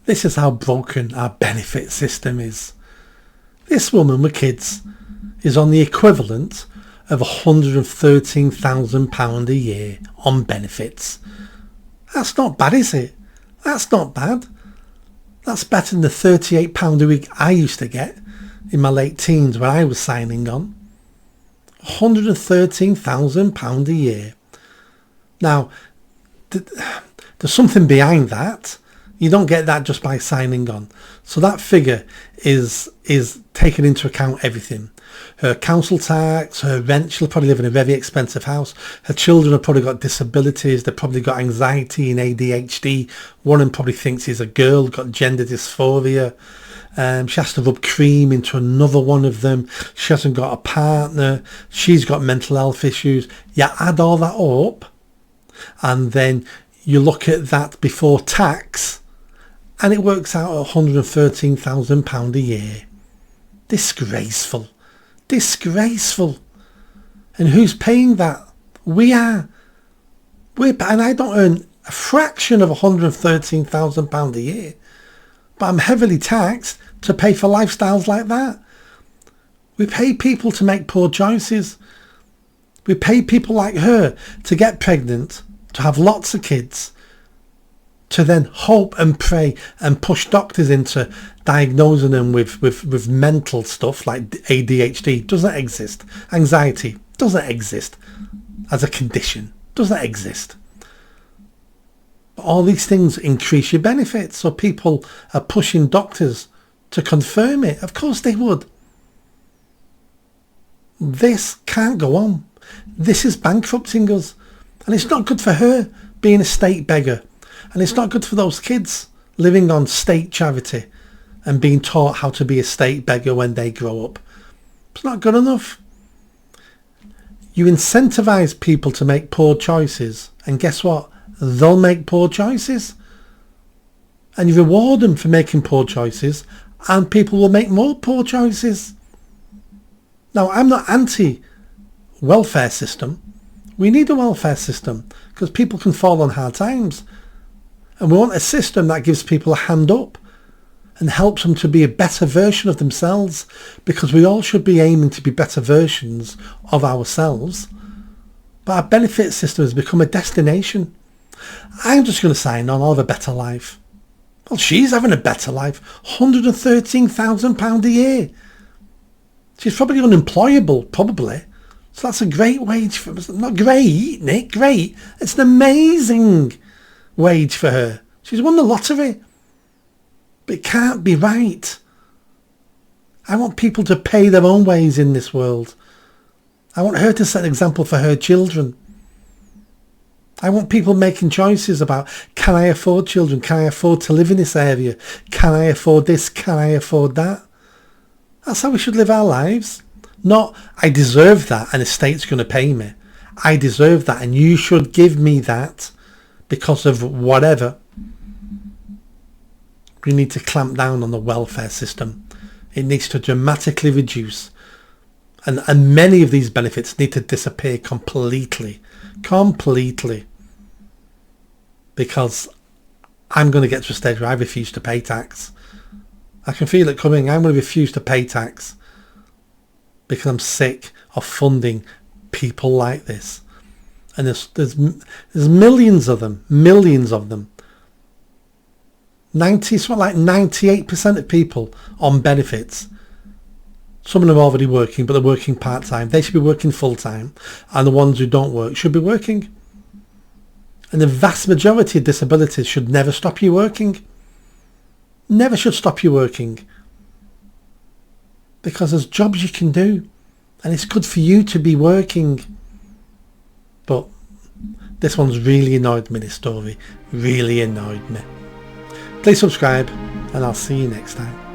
This is how broken our benefit system is. This woman with kids is on the equivalent of £113,000 a year on benefits. That's not bad, is it? That's not bad. That's better than the £38 a week I used to get in my late teens when I was signing on. £113,000 a year. Now, there's something behind that. You don't get that just by signing on. So that figure is taking into account everything. Her council tax, her rent, she'll probably live in a very expensive house. Her children have probably got disabilities. They've probably got anxiety and ADHD. One of them probably thinks he's a girl, got gender dysphoria. She has to rub cream into another one of them. She hasn't got a partner. She's got mental health issues. You add all that up and then you look at that before tax and it works out at £113,000 a year. Disgraceful. Disgraceful. And who's paying that? We are. And I don't earn a fraction of £113,000 a year. But I'm heavily taxed to pay for lifestyles like that. We pay people to make poor choices. We pay people like her to get pregnant, to have lots of kids, to then hope and pray and push doctors into diagnosing them with mental stuff like ADHD. Doesn't exist. Anxiety doesn't exist as a condition. Doesn't exist. But all these things increase your benefits, so people are pushing doctors to confirm it. Of course they would. This can't go on. This is bankrupting us. And it's not good for her being a state beggar. And it's not good for those kids living on state charity and being taught how to be a state beggar when they grow up. It's not good enough. You incentivize people to make poor choices, and guess what? They'll make poor choices. And you reward them for making poor choices, and people will make more poor choices. Now, I'm not anti-welfare system. We need a welfare system because people can fall on hard times. And we want a system that gives people a hand up and helps them to be a better version of themselves, because we all should be aiming to be better versions of ourselves. But our benefit system has become a destination. I'm just going to sign on, I'll have a better life. Well, she's having a better life. £113,000 a year. She's probably unemployable, probably. So that's a great wage for her. Not great, Nick, great. It's an amazing wage for her. She's won the lottery. But it can't be right. I want people to pay their own ways in this world. I want her to set an example for her children. I want people making choices about, can I afford children? Can I afford to live in this area? Can I afford this? Can I afford that? That's how we should live our lives. Not, I deserve that and the state's going to pay me. I deserve that and you should give me that because of whatever. We need to clamp down on the welfare system. It needs to dramatically reduce. And many of these benefits need to disappear completely. Completely. Because I'm going to get to a stage where I refuse to pay tax. I can feel it coming. I'm going to refuse to pay tax. Because I'm sick of funding people like this. And there's millions of them. Millions of them. 98% of people on benefits. Some of them are already working, but they're working part-time. They should be working full-time. And the ones who don't work should be working. And the vast majority of disabilities should never stop you working. Never should stop you working. Because there's jobs you can do. And it's good for you to be working. But this one's really annoyed me, this story. Really annoyed me. Please subscribe and I'll see you next time.